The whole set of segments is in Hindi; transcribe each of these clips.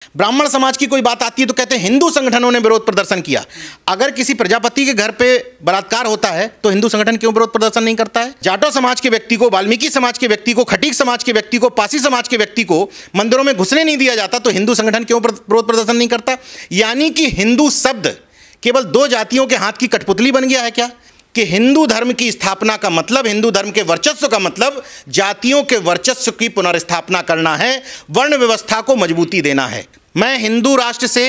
ब्राह्मण समाज की कोई बात आती है तो कहते हैं हिंदू संगठनों ने विरोध प्रदर्शन किया। अगर किसी प्रजापति के घर पे बलात्कार होता है तो हिंदू संगठन क्यों विरोध प्रदर्शन नहीं करता है? जाटो समाज के व्यक्ति को, वाल्मीकि समाज के व्यक्ति को, खटीक समाज के व्यक्ति को, पासी समाज के व्यक्ति को मंदिरों में घुसने नहीं दिया जाता तो हिंदू संगठन क्यों विरोध प्रदर्शन नहीं करता? यानी कि हिंदू शब्द केवल दो जातियों के हाथ की कठपुतली बन गया है क्या? कि हिंदू धर्म की स्थापना का मतलब, हिंदू धर्म के वर्चस्व का मतलब जातियों के वर्चस्व की पुनर्स्थापना करना है, वर्ण व्यवस्था को मजबूती देना है। मैं हिंदू राष्ट्र से,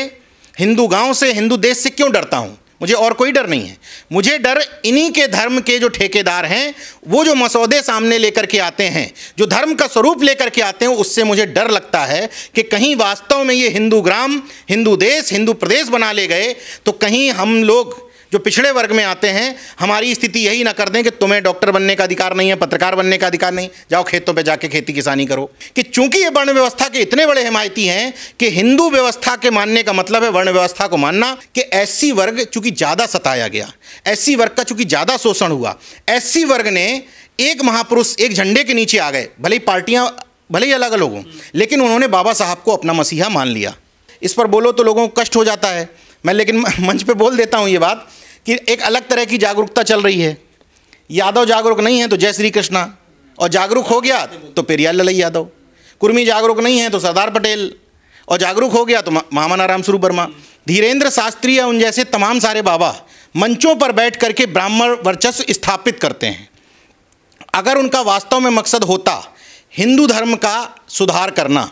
हिंदू गांव से, हिंदू देश से क्यों डरता हूं? मुझे और कोई डर नहीं है। मुझे डर इन्हीं के धर्म के जो ठेकेदार हैं, वो जो मसौदे सामने लेकर के आते हैं, जो धर्म का स्वरूप लेकर के आते हैं, उससे मुझे डर लगता है कि कहीं वास्तव में ये हिंदू ग्राम, हिंदू देश, हिंदू प्रदेश बना ले गए तो कहीं हम लोग जो पिछड़े वर्ग में आते हैं हमारी स्थिति यही ना कर दें कि तुम्हें डॉक्टर बनने का अधिकार नहीं है, पत्रकार बनने का अधिकार नहीं, जाओ खेतों पे जाके खेती किसानी करो। कि चूंकि ये वर्ण व्यवस्था के इतने बड़े हिमायती हैं कि हिंदू व्यवस्था के मानने का मतलब है वर्ण व्यवस्था को मानना, कि एससी वर्ग चूंकि ज़्यादा सताया गया, एससी वर्ग का चूंकि ज़्यादा शोषण हुआ, एससी वर्ग ने एक महापुरुष, एक झंडे के नीचे आ गए, भले ही पार्टियाँ भले ही अलग अलग हों, लेकिन उन्होंने बाबा साहब को अपना मसीहा मान लिया। इस पर बोलो तो लोगों को कष्ट हो जाता है, मैं लेकिन मंच पे बोल देता हूँ ये बात कि एक अलग तरह की जागरूकता चल रही है। यादव जागरूक नहीं है तो जय श्री कृष्णा, और जागरूक हो गया तो पेरियार ललई यादव। कुर्मी जागरूक नहीं है तो सरदार पटेल, और जागरूक हो गया तो महामना राम स्वरूप वर्मा। धीरेन्द्र शास्त्री या उन जैसे तमाम सारे बाबा मंचों पर बैठ करके ब्राह्मण वर्चस्व स्थापित करते हैं। अगर उनका वास्तव में मकसद होता हिंदू धर्म का सुधार करना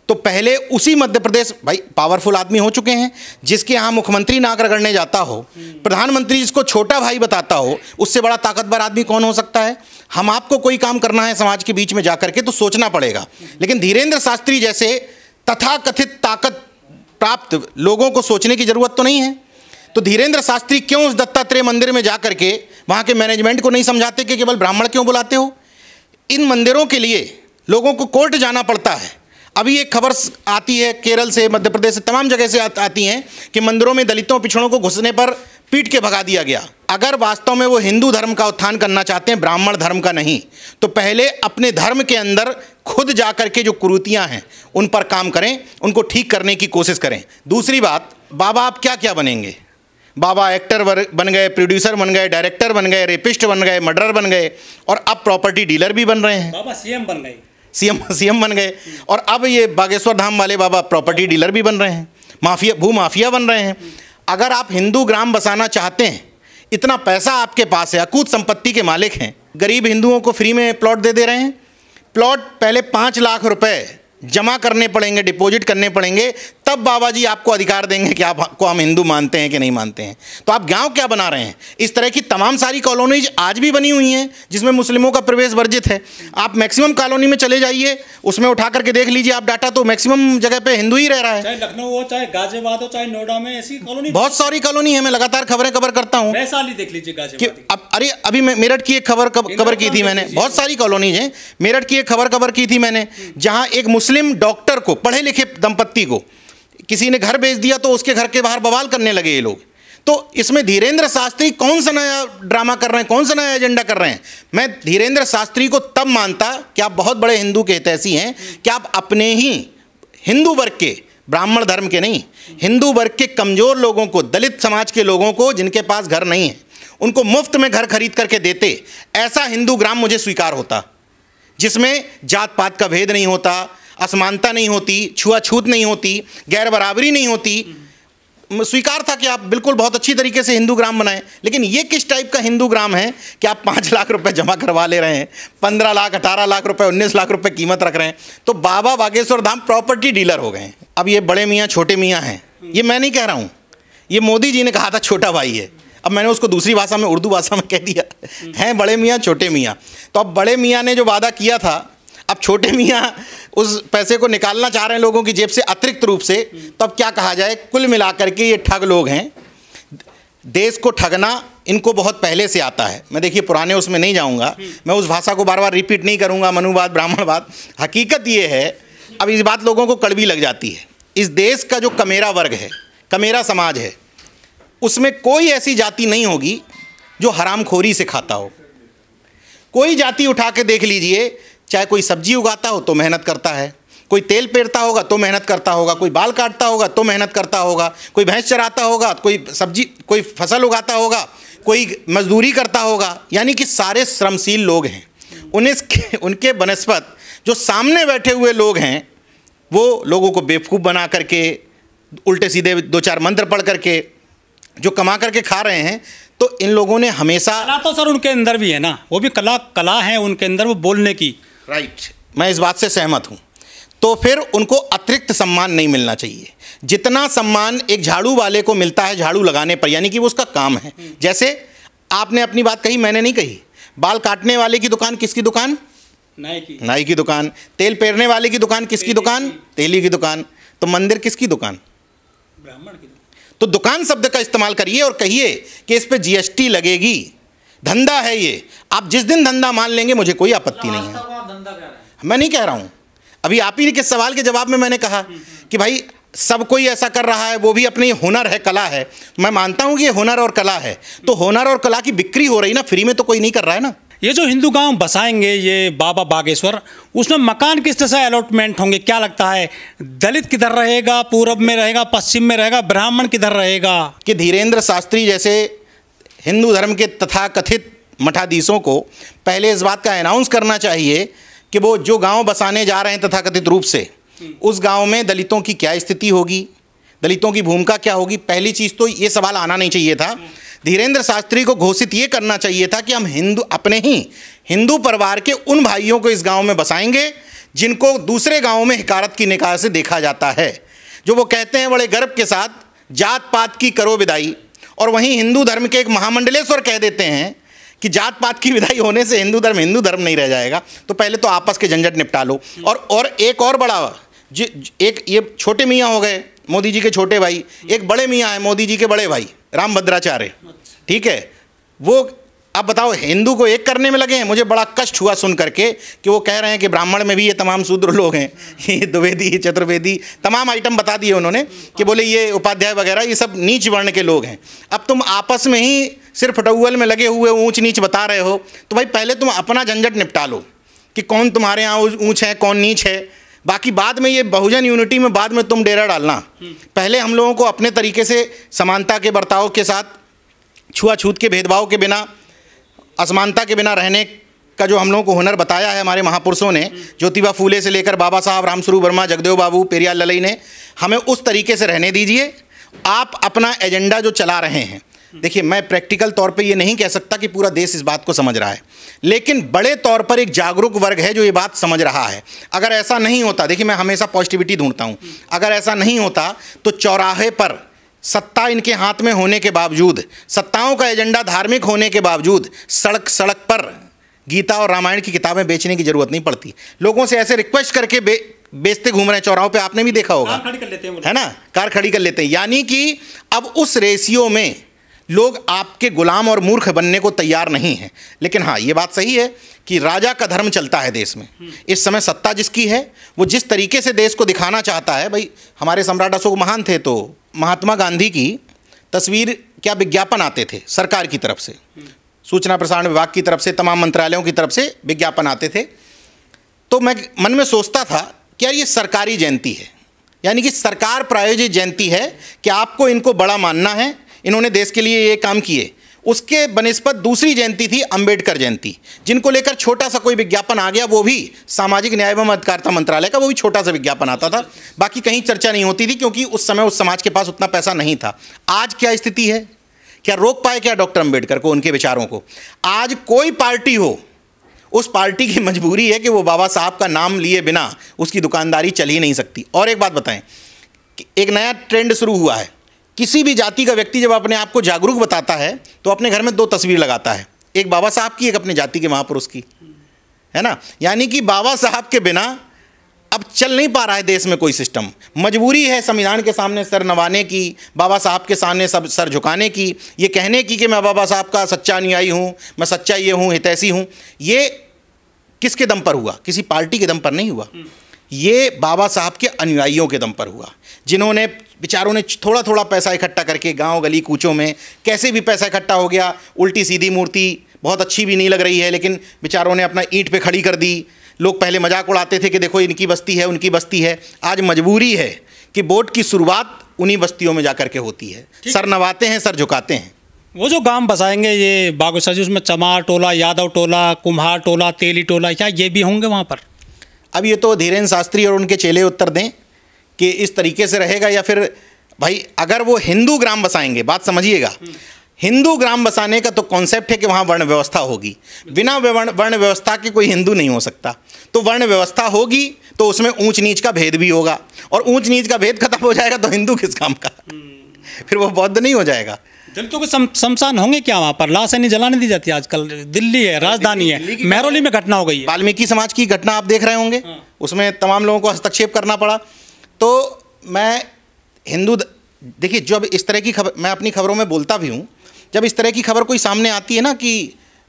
तो पहले उसी मध्य प्रदेश, भाई पावरफुल आदमी हो चुके हैं, जिसके यहाँ मुख्यमंत्री नाक रगड़ने जाता हो, प्रधानमंत्री जिसको छोटा भाई बताता हो, उससे बड़ा ताकतवर आदमी कौन हो सकता है? हम आपको कोई काम करना है समाज के बीच में जाकर के तो सोचना पड़ेगा। लेकिन धीरेन्द्र शास्त्री जैसे तथाकथित ताकत प्राप्त लोगों को सोचने की जरूरत तो नहीं है। तो धीरेन्द्र शास्त्री क्यों उस दत्तात्रेय मंदिर में जा करके वहाँ के मैनेजमेंट को नहीं समझाते कि केवल ब्राह्मण क्यों बुलाते हो? इन मंदिरों के लिए लोगों को कोर्ट जाना पड़ता है। अभी एक खबर आती है केरल से, मध्य प्रदेश से, तमाम जगह से आती हैं कि मंदिरों में दलितों पिछड़ों को घुसने पर पीट के भगा दिया गया। अगर वास्तव में वो हिंदू धर्म का उत्थान करना चाहते हैं, ब्राह्मण धर्म का नहीं, तो पहले अपने धर्म के अंदर खुद जा कर के जो कुरीतियाँ हैं उन पर काम करें, उनको ठीक करने की कोशिश करें। दूसरी बात, बाबा आप क्या क्या बनेंगे? बाबा एक्टर बन गए, प्रोड्यूसर बन गए, डायरेक्टर बन गए, रेपिस्ट बन गए, मर्डरर बन गए, और अब प्रॉपर्टी डीलर भी बन रहे हैं। बाबा सीएम बन गए, सीएम बन गए, और अब ये बागेश्वर धाम वाले बाबा प्रॉपर्टी डीलर भी बन रहे हैं, माफिया, भू माफिया बन रहे हैं। अगर आप हिंदू ग्राम बसाना चाहते हैं, इतना पैसा आपके पास है, अकूत संपत्ति के मालिक हैं, गरीब हिंदुओं को फ्री में प्लॉट दे रहे हैं। प्लॉट पहले 5 लाख रुपए जमा करने पड़ेंगे, डिपॉजिट करने पड़ेंगे, तब बाबा जी आपको अधिकार देंगे कि आपको हम हिंदू मानते हैं कि नहीं मानते हैं। तो आप गांव क्या बना रहे हैं? इस तरह की तमाम सारी कॉलोनीज आज भी बनी हुई हैं जिसमें मुस्लिमों का प्रवेश वर्जित है। आप मैक्सिमम कॉलोनी में चले जाइए, उसमें उठा करके देख लीजिए आप डाटा, तो मैक्सिमम जगह पे हिंदू ही रह रहा है। चाहे लखनऊ हो, चाहे गाजियाबाद हो, चाहे नोएडा में, ऐसी कॉलोनी बहुत सारी कॉलोनी है। मैं लगातार खबरें कवर करता हूँ। वैशाली देख लीजिए, गाजियाबाद। अरे अभी मेरठ की एक खबर कवर की थी मैंने। बहुत सारी कॉलोनीज हैं। मेरठ की एक खबर कवर की थी मैंने, जहाँ एक मुस्लिम डॉक्टर को, पढ़े लिखे दंपत्ति को किसी ने घर बेच दिया तो उसके घर के बाहर बवाल करने लगे ये लोग। तो इसमें धीरेन्द्र शास्त्री कौन सा नया ड्रामा कर रहे हैं, कौन सा नया एजेंडा कर रहे हैं? मैं धीरेन्द्र शास्त्री को तब मानता कि आप बहुत बड़े हिंदू के हितैषी हैं कि आप अपने ही हिंदू वर्ग के, ब्राह्मण धर्म के नहीं, हिंदू वर्ग के कमज़ोर लोगों को, दलित समाज के लोगों को जिनके पास घर नहीं है, उनको मुफ्त में घर खरीद करके देते। ऐसा हिंदू ग्राम मुझे स्वीकार होता, जिसमें जात पात का भेद नहीं होता, असमानता नहीं होती, छुआछूत नहीं होती, गैर बराबरी नहीं होती। स्वीकार था कि आप बिल्कुल बहुत अच्छी तरीके से हिंदू ग्राम बनाएं। लेकिन ये किस टाइप का हिंदू ग्राम है कि आप 5 लाख रुपए जमा करवा ले रहे हैं, 15 लाख, 18 लाख रुपए, 19 लाख रुपए कीमत रख रहे हैं। तो बाबा बागेश्वर धाम प्रॉपर्टी डीलर हो गए हैं। अब ये बड़े मियाँ छोटे मियाँ हैं, ये मैं नहीं कह रहा हूँ, ये मोदी जी ने कहा था छोटा भाई है। अब मैंने उसको दूसरी भाषा में, उर्दू भाषा में कह दिया, हैं बड़े मियाँ छोटे मियाँ। तो अब बड़े मियाँ ने जो वादा किया था, अब छोटे मियाँ उस पैसे को निकालना चाह रहे हैं लोगों की जेब से अतिरिक्त रूप से। तो अब क्या कहा जाए, कुल मिलाकर के ये ठग लोग हैं। देश को ठगना इनको बहुत पहले से आता है। मैं देखिए पुराने उसमें नहीं जाऊंगा, मैं उस भाषा को बार बार रिपीट नहीं करूंगा, मनुवाद, ब्राह्मणवाद। हकीकत ये है, अब इस बात लोगों को कड़वी लग जाती है, इस देश का जो कमेरा वर्ग है, कमेरा समाज है, उसमें कोई ऐसी जाति नहीं होगी जो हरामखोरी से खाता हो। कोई जाति उठा के देख लीजिए, चाहे कोई सब्जी उगाता हो तो मेहनत करता है, कोई तेल पेरता होगा तो मेहनत करता होगा, कोई बाल काटता होगा तो मेहनत करता होगा, कोई भैंस चराता होगा, कोई सब्जी कोई फसल उगाता होगा, कोई मजदूरी करता होगा। यानी कि सारे श्रमशील लोग हैं। उनके बनस्पत जो सामने बैठे हुए लोग हैं वो लोगों को बेवकूफ़ बना करके, उल्टे सीधे 2-4 मंत्र पढ़ करके जो कमा करके खा रहे हैं। तो इन लोगों ने हमेशा, कला तो सर उनके अंदर भी है ना, वो भी कला है उनके अंदर, वो बोलने की। राइट, मैं इस बात से सहमत हूँ। तो फिर उनको अतिरिक्त सम्मान नहीं मिलना चाहिए जितना सम्मान एक झाड़ू वाले को मिलता है झाड़ू लगाने पर, यानी कि वो उसका काम है। जैसे आपने अपनी बात कही, मैंने नहीं कही। बाल काटने वाले की दुकान किसकी दुकान? नाई की दुकान। तेल पेरने वाले की दुकान किसकी दुकान? तेली की दुकान। तो मंदिर किसकी दुकान? ब्राह्मण की। तो दुकान शब्द का इस्तेमाल करिए और कहिए कि इस पे जीएसटी लगेगी, धंधा है ये। आप जिस दिन धंधा मान लेंगे मुझे कोई आपत्ति नहीं है। मैं नहीं कह रहा हूं, अभी आप ही के सवाल के जवाब में मैंने कहा कि भाई सब कोई ऐसा कर रहा है, वो भी अपनी हुनर है, कला है। मैं मानता हूं कि ये हुनर और कला है, तो हुनर और कला की बिक्री हो रही ना, फ्री में तो कोई नहीं कर रहा है ना। ये जो हिंदू गांव बसाएंगे ये बाबा बागेश्वर, उसमें मकान किस तरह से अलॉटमेंट होंगे, क्या लगता है? दलित किधर रहेगा, पूरब में रहेगा, पश्चिम में रहेगा, ब्राह्मण किधर रहेगा? कि धीरेन्द्र शास्त्री जैसे हिंदू धर्म के तथाकथित मठाधीशों को पहले इस बात का अनाउंस करना चाहिए कि वो जो गांव बसाने जा रहे हैं तथाकथित रूप से, उस गांव में दलितों की क्या स्थिति होगी, दलितों की भूमिका क्या होगी। पहली चीज़ तो ये सवाल आना नहीं चाहिए था। धीरेन्द्र शास्त्री को घोषित ये करना चाहिए था कि हम अपने ही हिंदू परिवार के उन भाइयों को इस गांव में बसाएंगे जिनको दूसरे गांवों में हिकारत की निगाह से देखा जाता है। जो वो कहते हैं बड़े गर्व के साथ, जात पात की करो विदाई, और वहीं हिंदू धर्म के एक महामंडलेश्वर कह देते हैं कि जात पात की विदाई होने से हिंदू धर्म नहीं रह जाएगा। तो पहले तो आपस के झंझट निपटा लो। और एक और बड़ा एक ये छोटे मियाँ हो गए, मोदी जी के छोटे भाई, एक बड़े मियाँ हैं मोदी जी के बड़े भाई रामभद्राचार्य, ठीक है। वो अब बताओ हिंदू को एक करने में लगे हैं। मुझे बड़ा कष्ट हुआ सुन करके कि वो कह रहे हैं कि ब्राह्मण में भी ये तमाम शूद्र लोग हैं, ये द्विवेदी, चतुर्वेदी, तमाम आइटम बता दिए उन्होंने कि बोले ये उपाध्याय वगैरह ये सब नीच वर्ण के लोग हैं। अब तुम आपस में ही सिर्फ फटौवल में लगे हुए ऊंच नीच बता रहे हो, तो भाई पहले तुम अपना झंझट निपटा लो कि कौन तुम्हारे यहाँ ऊँच है कौन नीच है। बाकी बाद में ये बहुजन यूनिटी में बाद में तुम डेरा डालना। पहले हम लोगों को अपने तरीके से समानता के बर्ताव के साथ, छुआछूत के भेदभाव के बिना, असमानता के बिना रहने का जो हम लोगों को हुनर बताया है हमारे महापुरुषों ने, ज्योतिबा फूले से लेकर बाबा साहब रामस्वरूप वर्मा, जगदेव बाबू, पेरियार ललई ने, हमें उस तरीके से रहने दीजिए। आप अपना एजेंडा जो चला रहे हैं, देखिए मैं प्रैक्टिकल तौर पे ये नहीं कह सकता कि पूरा देश इस बात को समझ रहा है, लेकिन बड़े तौर पर एक जागरूक वर्ग है जो ये बात समझ रहा है। अगर ऐसा नहीं होता, देखिए मैं हमेशा पॉजिटिविटी ढूंढता हूँ, अगर ऐसा नहीं होता तो चौराहे पर सत्ता इनके हाथ में होने के बावजूद, सत्ताओं का एजेंडा धार्मिक होने के बावजूद, सड़क सड़क पर गीता और रामायण की किताबें बेचने की जरूरत नहीं पड़ती। लोगों से ऐसे रिक्वेस्ट करके बेचते घूम रहे हैं चौराहों पे, आपने भी देखा होगा, कार खड़ी कर लेते हैं, है ना, कार खड़ी कर लेते हैं। यानी कि अब उस रेशियो में लोग आपके गुलाम और मूर्ख बनने को तैयार नहीं हैं। लेकिन हाँ, ये बात सही है कि राजा का धर्म चलता है देश में। इस समय सत्ता जिसकी है वो जिस तरीके से देश को दिखाना चाहता है, भाई हमारे सम्राट अशोक महान थे तो महात्मा गांधी की तस्वीर क्या विज्ञापन आते थे सरकार की तरफ से, सूचना प्रसारण विभाग की तरफ से, तमाम मंत्रालयों की तरफ से विज्ञापन आते थे। तो मैं मन में सोचता था कि यार ये सरकारी जयंती है, यानी कि सरकार प्रायोजित जयंती है कि आपको इनको बड़ा मानना है, इन्होंने देश के लिए ये काम किए। उसके बनिस्पत दूसरी जयंती थी अंबेडकर जयंती, जिनको लेकर छोटा सा कोई विज्ञापन आ गया, वो भी सामाजिक न्याय एवं अधिकारिता मंत्रालय का, वो भी छोटा सा विज्ञापन आता था, बाकी कहीं चर्चा नहीं होती थी क्योंकि उस समय उस समाज के पास उतना पैसा नहीं था। आज क्या स्थिति है? क्या रोक पाए क्या डॉक्टर अंबेडकर को, उनके विचारों को? आज कोई पार्टी हो, उस पार्टी की मजबूरी है कि वो बाबा साहब का नाम लिए बिना उसकी दुकानदारी चल ही नहीं सकती। और एक बात बताएं कि एक नया ट्रेंड शुरू हुआ है, किसी भी जाति का व्यक्ति जब अपने आप को जागरूक बताता है तो अपने घर में 2 तस्वीर लगाता है, एक बाबा साहब की, एक अपनी जाति के महापुरुष की, है ना। यानी कि बाबा साहब के बिना अब चल नहीं पा रहा है देश में कोई सिस्टम। मजबूरी है संविधान के सामने सर नवाने की, बाबा साहब के सामने सब सर झुकाने की, ये कहने की कि मैं बाबा साहब का सच्चा अनुयायी हूँ, मैं सच्चा ये हूँ, हितैषी हूँ। ये किसके दम पर हुआ? किसी पार्टी के दम पर नहीं हुआ, ये बाबा साहब के अनुयायियों के दम पर हुआ, जिन्होंने बेचारों ने थोड़ा थोड़ा पैसा इकट्ठा करके गांव गली कूचों में कैसे भी पैसा इकट्ठा हो गया। उल्टी सीधी मूर्ति बहुत अच्छी भी नहीं लग रही है, लेकिन बेचारों ने अपना ईंट पे खड़ी कर दी, लोग पहले मजाक उड़ाते थे कि देखो इनकी बस्ती है, उनकी बस्ती है। आज मजबूरी है कि वोट की शुरुआत उन्हीं बस्तियों में जाकर के होती है। सर नवाते हैं, सर झुकाते हैं। वो जो गांव बसाएंगे ये बागेश्वर जी, उसमें चमार टोला, यादव टोला, कुम्हार टोला, तेली टोला, क्या ये भी होंगे वहाँ पर? अब ये तो धीरेन्द्र शास्त्री और उनके चेले उत्तर दें कि इस तरीके से रहेगा या फिर भाई अगर वो हिंदू ग्राम बसाएंगे, बात समझिएगा, हिंदू ग्राम बसाने का तो कॉन्सेप्ट है कि वहाँ वर्ण व्यवस्था होगी। बिना वर्ण व्यवस्था के कोई हिंदू नहीं हो सकता। तो वर्ण व्यवस्था होगी तो उसमें ऊंच नीच का भेद भी होगा, और ऊंच नीच का भेद खत्म हो जाएगा तो हिंदू किस काम का, फिर वो बौद्ध नहीं हो जाएगा। दलितों के शमशान होंगे क्या वहाँ पर? लाशें नहीं जलाने दी जाती आजकल। दिल्ली है, राजधानी है, महरौली में घटना हो गई है। वाल्मीकि समाज की घटना आप देख रहे होंगे, उसमें तमाम लोगों को हस्तक्षेप करना पड़ा। तो मैं हिंदू, देखिए जब इस तरह की खबर, मैं अपनी खबरों में बोलता भी हूँ, जब इस तरह की खबर कोई सामने आती है ना कि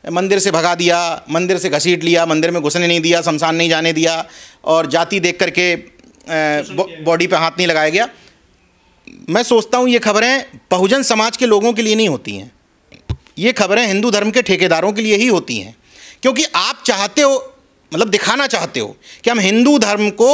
मंदिर से भगा दिया, मंदिर से घसीट लिया, मंदिर में घुसने नहीं दिया, शमशान नहीं जाने दिया, और जाति देख करके बॉडी पे हाथ नहीं लगाया गया, मैं सोचता हूँ ये खबरें बहुजन समाज के लोगों के लिए नहीं होती हैं। ये खबरें हिंदू धर्म के ठेकेदारों के लिए ही होती हैं, क्योंकि आप चाहते हो, मतलब दिखाना चाहते हो कि हम हिंदू धर्म को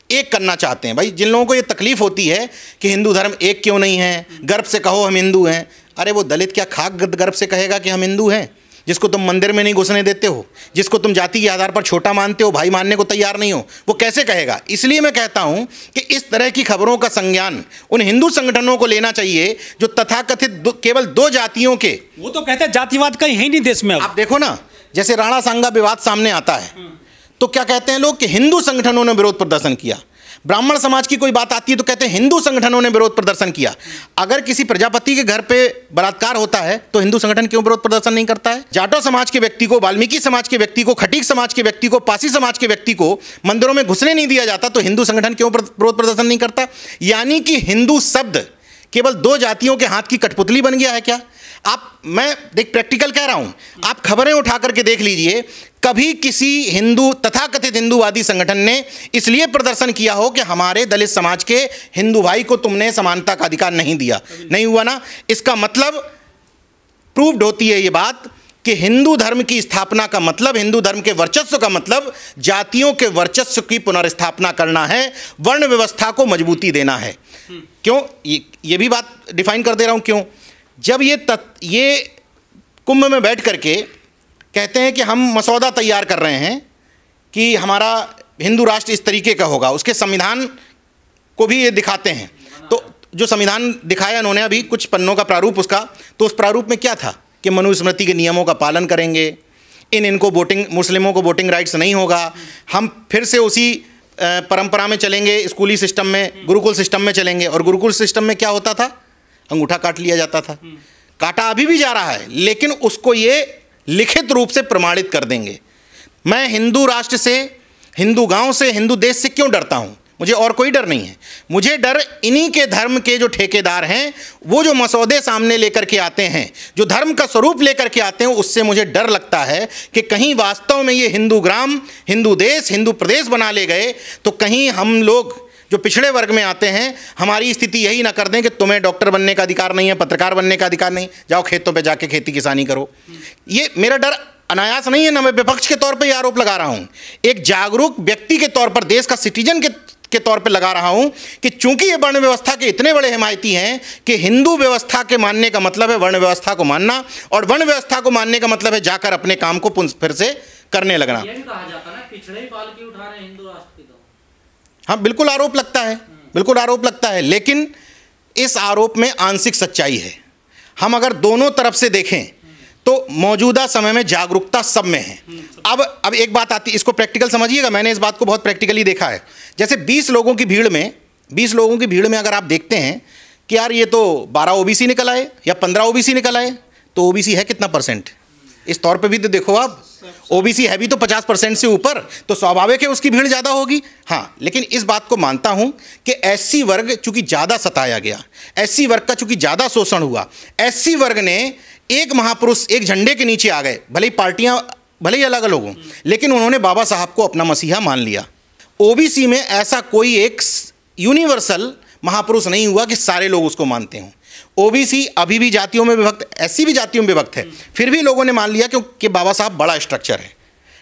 एक करना चाहते हैं। भाई जिन लोगों को ये तकलीफ़ होती है कि हिंदू धर्म एक क्यों नहीं है, गर्व से कहो हम हिंदू हैं, अरे वो दलित क्या खाक गर्व से कहेगा कि हम हिंदू हैं? जिसको तुम मंदिर में नहीं घुसने देते हो, जिसको तुम जाति के आधार पर छोटा मानते हो, भाई मानने को तैयार नहीं हो, वो कैसे कहेगा? इसलिए मैं कहता हूं कि इस तरह की खबरों का संज्ञान उन हिंदू संगठनों को लेना चाहिए जो तथाकथित केवल दो जातियों के, वो तो कहते हैं जातिवाद कहीं है ही नहीं देश में। आप देखो ना, जैसे राणा सांगा विवाद सामने आता है तो क्या कहते हैं लोग कि हिंदू संगठनों ने विरोध प्रदर्शन किया। ब्राह्मण समाज की कोई बात आती है तो कहते हैं हिंदू संगठनों ने विरोध प्रदर्शन किया। अगर किसी प्रजापति के घर पे बलात्कार होता है तो हिंदू संगठन क्यों विरोध प्रदर्शन नहीं करता है? जाटो समाज के व्यक्ति को, वाल्मीकि समाज के व्यक्ति को, खटीक समाज के व्यक्ति को, पासी समाज के व्यक्ति को मंदिरों में घुसने नहीं दिया जाता तो हिंदू संगठन क्यों विरोध प्रदर्शन नहीं करता? यानी कि हिंदू शब्द केवल दो जातियों के हाथ की कठपुतली बन गया है क्या? मैं देख प्रैक्टिकल कह रहा हूं, आप खबरें उठा करके देख लीजिए, कभी किसी हिंदू तथाकथित हिंदूवादी संगठन ने इसलिए प्रदर्शन किया हो कि हमारे दलित समाज के हिंदू भाई को तुमने समानता का अधिकार नहीं दिया? नहीं हुआ ना। इसका मतलब प्रूव्ड होती है ये बात कि हिंदू धर्म की स्थापना का मतलब, हिंदू धर्म के वर्चस्व का मतलब जातियों के वर्चस्व की पुनर्स्थापना करना है, वर्ण व्यवस्था को मजबूती देना है। क्यों? ये भी बात डिफाइन कर दे रहा हूं। क्यों? जब ये कुंभ में बैठ करके कहते हैं कि हम मसौदा तैयार कर रहे हैं कि हमारा हिंदू राष्ट्र इस तरीके का होगा, उसके संविधान को भी ये दिखाते हैं। तो जो संविधान दिखाया उन्होंने अभी कुछ पन्नों का प्रारूप उसका, तो उस प्रारूप में क्या था कि मनुस्मृति के नियमों का पालन करेंगे, इनको वोटिंग, मुस्लिमों को वोटिंग राइट्स नहीं होगा, हम फिर से उसी परंपरा में चलेंगे, स्कूली सिस्टम में, गुरुकुल सिस्टम में चलेंगे। और गुरुकुल सिस्टम में क्या होता था? अंगूठा काट लिया जाता था। काटा अभी भी जा रहा है, लेकिन उसको ये लिखित रूप से प्रमाणित कर देंगे। मैं हिंदू राष्ट्र से, हिंदू गांव से, हिंदू देश से क्यों डरता हूं? मुझे और कोई डर नहीं है। मुझे डर इन्हीं के धर्म के जो ठेकेदार हैं, वो जो मसौदे सामने लेकर के आते हैं, जो धर्म का स्वरूप लेकर के आते हैं, उससे मुझे डर लगता है कि कहीं वास्तव में ये हिंदू ग्राम, हिंदू देश, हिंदू प्रदेश बना ले गए तो कहीं हम लोग जो पिछड़े वर्ग में आते हैं, हमारी स्थिति यही ना कर दें कि तुम्हें डॉक्टर बनने का अधिकार नहीं है, पत्रकार बनने का अधिकार नहीं, जाओ खेतों पे जाके खेती किसानी करो। ये मेरा डर अनायास नहीं है ना, मैं विपक्ष के तौर पे ये आरोप लगा रहा हूँ, एक जागरूक व्यक्ति के तौर पर, देश का सिटीजन के तौर पे लगा रहा हूँ कि चूंकि ये वर्ण व्यवस्था के इतने बड़े हिमायती हैं कि हिंदू व्यवस्था के मानने का मतलब है वर्ण व्यवस्था को मानना, और वर्ण व्यवस्था को मानने का मतलब है जाकर अपने काम को फिर से करने लगना। ये भी कहा जाता है ना, पिछड़े ही पाल के उठा रहे हैं हिंदू राष्ट्र की। तो हाँ, बिल्कुल आरोप लगता है, बिल्कुल आरोप लगता है, लेकिन इस आरोप में आंशिक सच्चाई है। हम अगर दोनों तरफ से देखें तो मौजूदा समय में जागरूकता सब में है। अब एक बात आती है, इसको प्रैक्टिकल समझिएगा, मैंने इस बात को बहुत प्रैक्टिकली देखा है। जैसे 20 लोगों की भीड़ में अगर आप देखते हैं कि यार ये तो 12 ओबीसी निकल आए या 15 ओबीसी निकल आए, तो ओबीसी है कितना परसेंट? इस तौर पे भी तो देखो आप, ओबीसी है भी तो 50% से ऊपर, तो स्वाभाविक है उसकी भीड़ ज़्यादा होगी। हाँ, लेकिन इस बात को मानता हूँ कि एससी वर्ग चूंकि ज़्यादा सताया गया, एससी वर्ग का चूंकि ज़्यादा शोषण हुआ, एससी वर्ग ने एक महापुरुष, एक झंडे के नीचे आ गए, भले ही पार्टियाँ भले ही अलग अलग हों, लेकिन उन्होंने बाबा साहब को अपना मसीहा मान लिया। ओबीसी में ऐसा कोई एक यूनिवर्सल महापुरुष नहीं हुआ कि सारे लोग उसको मानते हों। ओबीसी अभी भी जातियों में विभक्त, एससी भी जातियों में विभक्त है, फिर भी लोगों ने मान लिया क्योंकि बाबा साहब बड़ा स्ट्रक्चर है,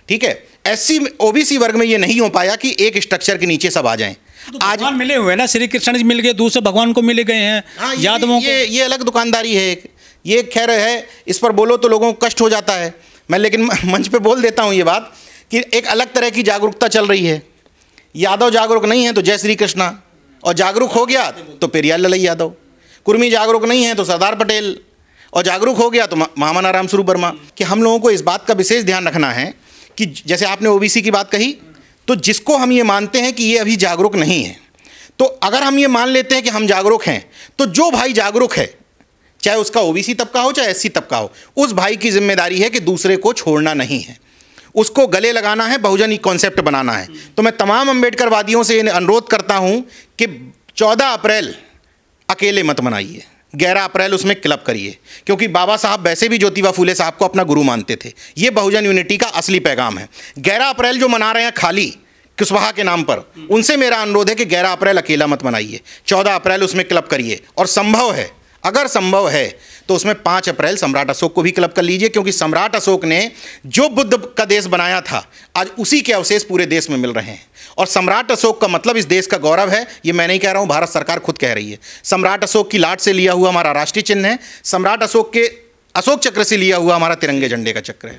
ठीक है। एससी ओबीसी वर्ग में ये नहीं हो पाया कि एक स्ट्रक्चर के नीचे सब आ जाएं। तो भगवान मिले हुए ना, श्री कृष्ण जी मिल गए, दूसरे भगवान को मिले गए हैं। हाँ, यादवों को ये अलग दुकानदारी है, ये खैर है, इस पर बोलो तो लोगों को कष्ट हो जाता है। मैं लेकिन मंच पे बोल देता हूँ ये बात कि एक अलग तरह की जागरूकता चल रही है। यादव जागरूक नहीं है तो जय श्री कृष्णा, और जागरूक हो गया तो पेरियार ललई यादव। कुर्मी जागरूक नहीं है तो सरदार पटेल, और जागरूक हो गया तो महामना राम स्वरूप वर्मा। कि हम लोगों को इस बात का विशेष ध्यान रखना है कि जैसे आपने ओबीसी की बात कही, तो जिसको हम ये मानते हैं कि ये अभी जागरूक नहीं है, तो अगर हम ये मान लेते हैं कि हम जागरूक हैं, तो जो भाई जागरूक है, चाहे उसका ओबीसी तबका हो चाहे एससी तबका हो, उस भाई की जिम्मेदारी है कि दूसरे को छोड़ना नहीं है, उसको गले लगाना है, बहुजन कॉन्सेप्ट बनाना है। तो मैं तमाम अम्बेडकरवादियों से अनुरोध करता हूं कि 14 अप्रैल अकेले मत मनाइए, 11 अप्रैल उसमें क्लब करिए, क्योंकि बाबा साहब वैसे भी ज्योतिबा फूले साहब को अपना गुरु मानते थे। ये बहुजन यूनिटी का असली पैगाम है। 11 अप्रैल जो मना रहे हैं खाली कुशवाहा के नाम पर, उनसे मेरा अनुरोध है कि 11 अप्रैल अकेला मत मनाइए, 14 अप्रैल उसमें क्लब करिए, और संभव है, अगर संभव है तो उसमें 5 अप्रैल सम्राट अशोक को भी क्लब कर लीजिए, क्योंकि सम्राट अशोक ने जो बुद्ध का देश बनाया था, आज उसी के अवशेष पूरे देश में मिल रहे हैं। और सम्राट अशोक का मतलब इस देश का गौरव है, ये मैं नहीं कह रहा हूँ, भारत सरकार खुद कह रही है। सम्राट अशोक की लाट से लिया हुआ हमारा राष्ट्रीय चिन्ह है, सम्राट अशोक के अशोक चक्र से लिया हुआ हमारा तिरंगे झंडे का चक्र है।